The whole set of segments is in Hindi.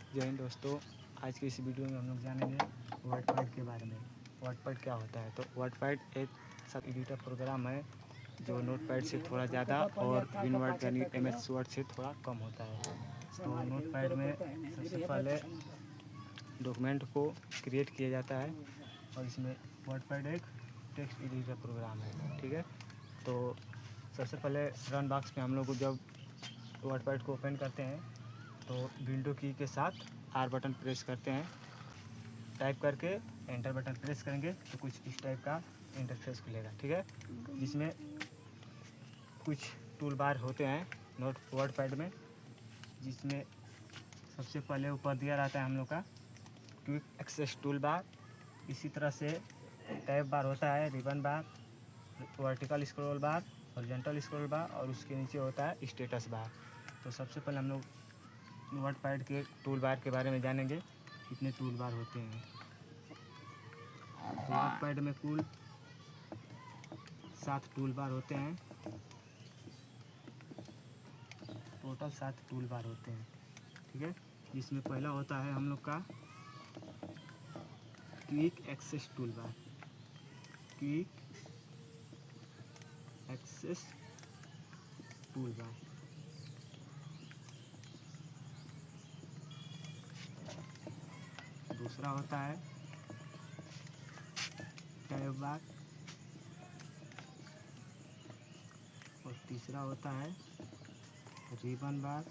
जय हिंद दोस्तों। आज की इस वीडियो में हम लोग जानेंगे वर्डपैड के बारे में। वर्डपैड क्या होता है? तो वर्डपैड एक सब एडिटर प्रोग्राम है जो नोटपैड से थोड़ा ज़्यादा और विनवर्ड यानी MS वर्ड से थोड़ा कम होता है। तो नोटपैड में सबसे पहले डॉक्यूमेंट को क्रिएट किया जाता है और इसमें वर्डपैड एक टेक्स्ट एडिटर प्रोग्राम है। ठीक है, तो सबसे पहले रन बॉक्स में हम लोग को जब वर्डपैड को ओपन करते हैं तो विंडो की के साथ R बटन प्रेस करते हैं। टाइप करके एंटर बटन प्रेस करेंगे तो कुछ इस टाइप का इंटरफेस खुलेगा। ठीक है, जिसमें कुछ टूल बार होते हैं नोट वर्डपैड में, जिसमें सबसे पहले ऊपर दिया रहता है हम लोग का क्विक एक्सेस टूल बार। इसी तरह से टैब बार होता है, ribbon bar, vertical scroll bar, horizontal scroll bar और उसके नीचे होता है स्टेटस बार। तो सबसे पहले हम लोग वर्डपैड के टूल बार के बारे में जानेंगे, कितने टूल बार होते हैं। तो वर्डपैड में कुल 7 टूल बार होते हैं, टोटल 7 टूल बार होते हैं। ठीक है, जिसमें पहला होता है हम लोग का quick access toolbar. Quick access toolbar. दूसरा होता है टैब बार और तीसरा होता है रिबन बार।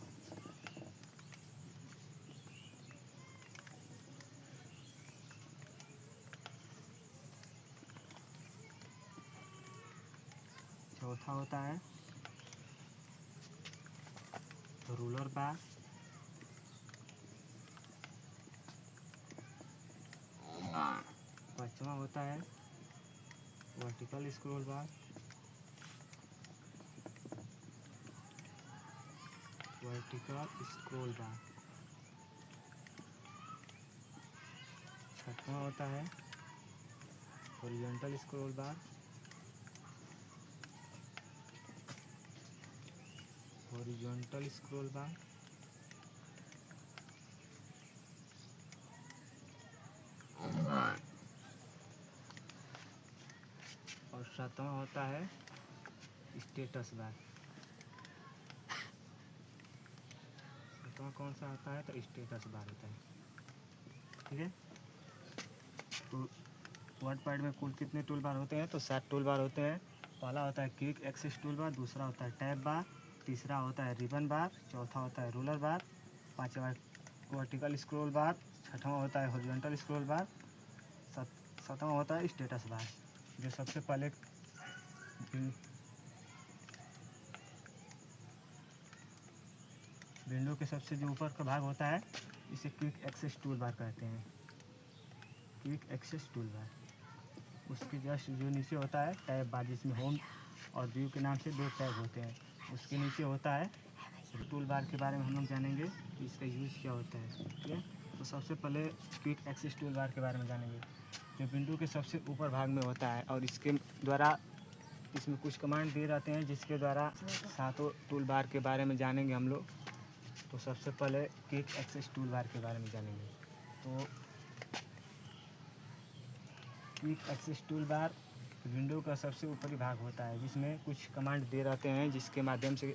चौथा होता है रूलर बार। पांचवा होता है वर्टिकल स्क्रॉल बार। वर्टिकल स्क्रॉल बार। छठवां होता है horizontal scroll bar. Horizontal scroll bar. और सातवां होता है स्टेटस बार। सातवां कौन सा होता है? तो स्टेटस बार होता है। ठीक है, तो वर्डपैड में कुल कितने टूल बार होते हैं? तो 7 टूल बार होते हैं। पहला होता है क्विक एक्सेस टूल बार, दूसरा होता है टैब बार, तीसरा होता है रिबन बार, चौथा होता है रूलर बार, पांचवा वर्टिकल स्क्रॉल बार, छठवां होता है हॉरिजॉन्टल स्क्रॉल बार, सातवां होता है स्टेटस बार। जो सबसे पहले विंडो के सबसे जो ऊपर का भाग होता है इसे क्विक एक्सेस टूल बार कहते हैं। Quick access toolbar. उसके जस्ट जो नीचे होता है टैब बार, जिसमें होम और व्यू के नाम से 2 टैब होते हैं। उसके नीचे होता है टूल बार के बारे में हम लोग जानेंगे कि इसका यूज़ क्या होता है। ठीक है, तो सबसे पहले क्विक एक्सेस टूल बार के बारे में जानेंगे, जो विंडो के सबसे ऊपर भाग में होता है और इसके द्वारा इसमें कुछ कमांड दिए रहते हैं जिसके द्वारा सातों टूल बार के बारे में जानेंगे हम लोग। तो सबसे पहले क्विक एक्सेस टूल बार के बारे में जानेंगे। तो quick access toolbar window का सबसे ऊपरी भाग होता है, जिसमें कुछ कमांड दे रहते हैं जिसके माध्यम से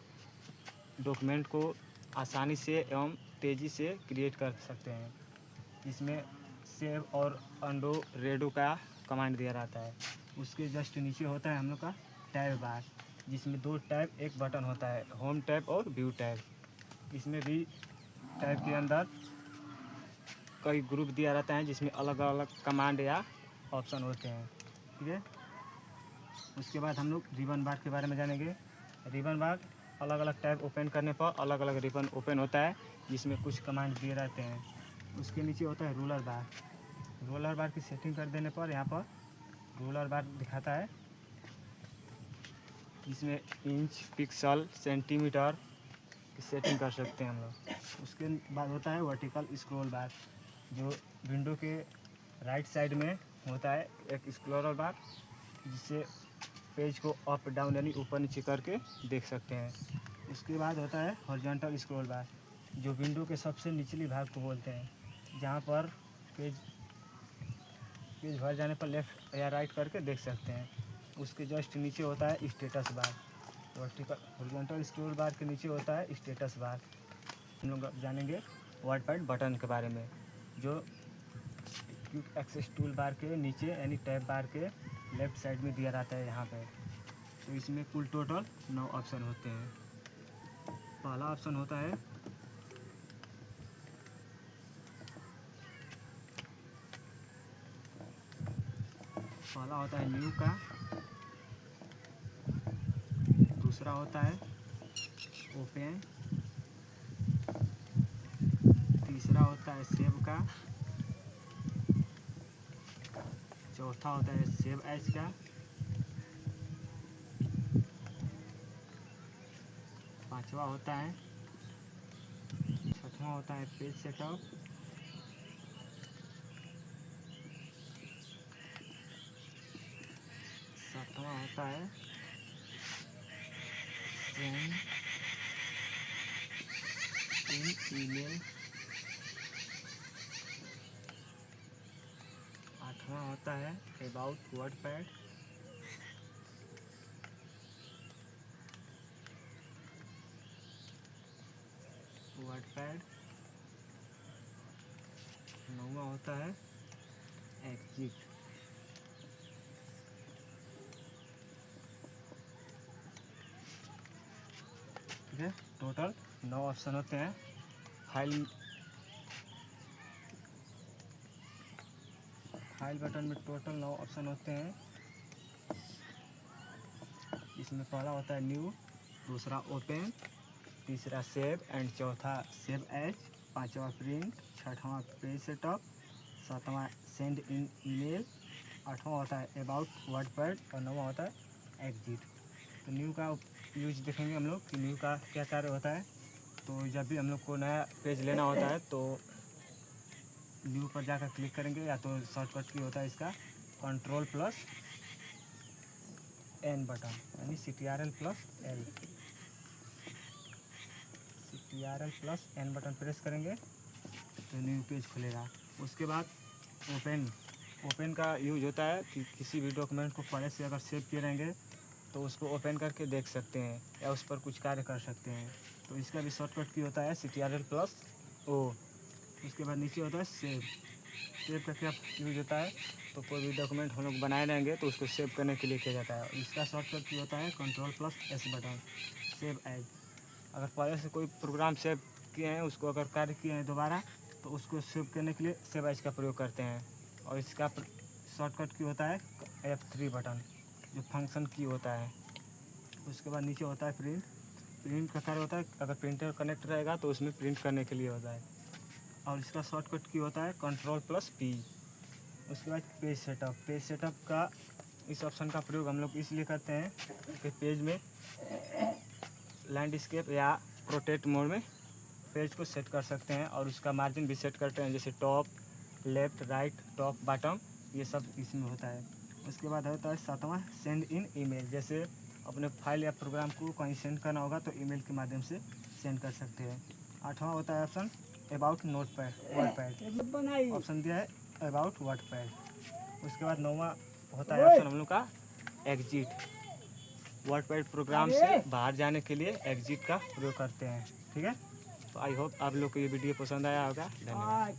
डॉक्यूमेंट को आसानी से एवं तेज़ी से क्रिएट कर सकते हैं। इसमें सेव और अंडो रेडो का कमांड दिया रहता है। उसके जस्ट नीचे होता है हम लोग का टैब बार, जिसमें 2 टैब एक बटन होता है, होम टैब और व्यू टैब। इसमें भी टैब के अंदर कई ग्रुप दिया रहता है जिसमें अलग अलग कमांड या ऑप्शन होते हैं। ठीक है, उसके बाद हम लोग रिबन बार के बारे में जानेंगे। रिबन बार अलग अलग टैब ओपन करने पर अलग अलग रिबन ओपन होता है, जिसमें कुछ कमांड दिए रहते हैं। उसके नीचे होता है रूलर बार। रूलर बार की सेटिंग कर देने पर यहाँ पर रूलर बार दिखाता है, जिसमें इंच, पिक्सल, सेंटीमीटर की सेटिंग कर सकते हैं हम लोग। उसके बाद होता है वर्टिकल स्क्रॉल बार, जो विंडो के राइट साइड में होता है एक स्क्रॉलर बार, जिससे पेज को अप डाउन यानी ऊपर नीचे करके देख सकते हैं। उसके बाद होता है हॉरिजॉन्टल स्क्रॉल बार, जो विंडो के सबसे निचली भाग को बोलते हैं, जहाँ पर पेज भर जाने पर लेफ़्ट या राइट करके देख सकते हैं। उसके जस्ट नीचे होता है status bar. Vertical horizontal scroll बार के नीचे होता है स्टेटस बार। हम लोग अब जानेंगे वर्डपैड बटन के बारे में, जो क्विक एक्सेस टूल बार के नीचे यानी टैब बार के लेफ़्ट साइड में दिया रहता है यहाँ पे। तो इसमें कुल टोटल 9 ऑप्शन होते हैं। पहला ऑप्शन होता है न्यू का। दूसरा होता है ओपन। तीसरा होता है सेव का। चौथा होता है सेव एज का। पांचवा होता है, छठवां होता है पेज सेटअप। सातवां होता है सेंड इन ईमेल। आठवां होता है अबाउट वर्डपैड। नौवां होता है एग्जिट। ठीक है, टोटल 9 ऑप्शन होते हैं। फाइल बटन में टोटल 9 ऑप्शन होते हैं। इसमें पहला होता है न्यू, दूसरा ओपन, तीसरा सेव एंड चौथा सेव एज, पांचवा प्रिंट, छठवां पेज सेटअप, सातवां सेंड इन ईमेल, आठवां होता है अबाउट वर्डपैड और नौवां होता है एग्जिट। तो न्यू का यूज देखेंगे हम लोग कि न्यू का क्या कार्य होता है। तो जब भी हम लोग को नया पेज लेना होता है तो न्यू पर जाकर क्लिक करेंगे, या तो शॉर्टकट की होता है इसका Ctrl+N बटन, यानी CTRL+L। CTRL+N बटन प्रेस करेंगे तो न्यू पेज खुलेगा। उसके बाद ओपन का यूज होता है कि किसी भी डॉक्यूमेंट को पहले से अगर सेव किए रहेंगे तो उसको ओपन करके देख सकते हैं या उस पर कुछ कार्य कर सकते हैं। तो इसका भी शॉर्टकट की होता है CTRL+O। उसके बाद नीचे होता है सेव का क्या यूज होता है, तो कोई भी डॉक्यूमेंट हम लोग बनाए रहेंगे तो उसको सेव करने के लिए किया जाता है। इसका शॉर्टकट की होता है Ctrl+S बटन, सेव एज। अगर पहले से कोई प्रोग्राम सेव किए हैं, उसको अगर कार्य किए हैं दोबारा, तो उसको सेव करने के लिए सेव एज का प्रयोग करते हैं। और इसका शॉर्टकट की होता है F3 बटन, जो फंक्शन की होता है। उसके बाद नीचे होता है प्रिंट का कार्य होता है, अगर प्रिंटर कनेक्ट रहेगा तो उसमें प्रिंट करने के लिए होता है। और इसका शॉर्टकट की होता है Ctrl+P। उसके बाद पेज सेटअप का इस ऑप्शन का प्रयोग हम लोग इसलिए करते हैं कि पेज में लैंडस्केप या प्रोटेक्ट मोड में पेज को सेट कर सकते हैं, और उसका मार्जिन भी सेट करते हैं, जैसे top, left, right, top, bottom, ये सब इसमें होता है। उसके बाद होता है सातवां सेंड इन ईमेल, जैसे अपने फाइल या प्रोग्राम को कहीं सेंड करना होगा तो ईमेल के माध्यम से सेंड कर सकते हैं। आठवां होता है ऑप्शन अबाउट वर्डपैड, ऑप्शन दिया है अबाउट वर्डपैड। उसके बाद नौवां होता है ऑप्शन हम लोग का एग्जिट, वर्डपैड प्रोग्राम से बाहर जाने के लिए एग्जिट का प्रयोग करते हैं। ठीक है, तो आई होप आप लोग को ये वीडियो पसंद आया होगा। धन्यवाद।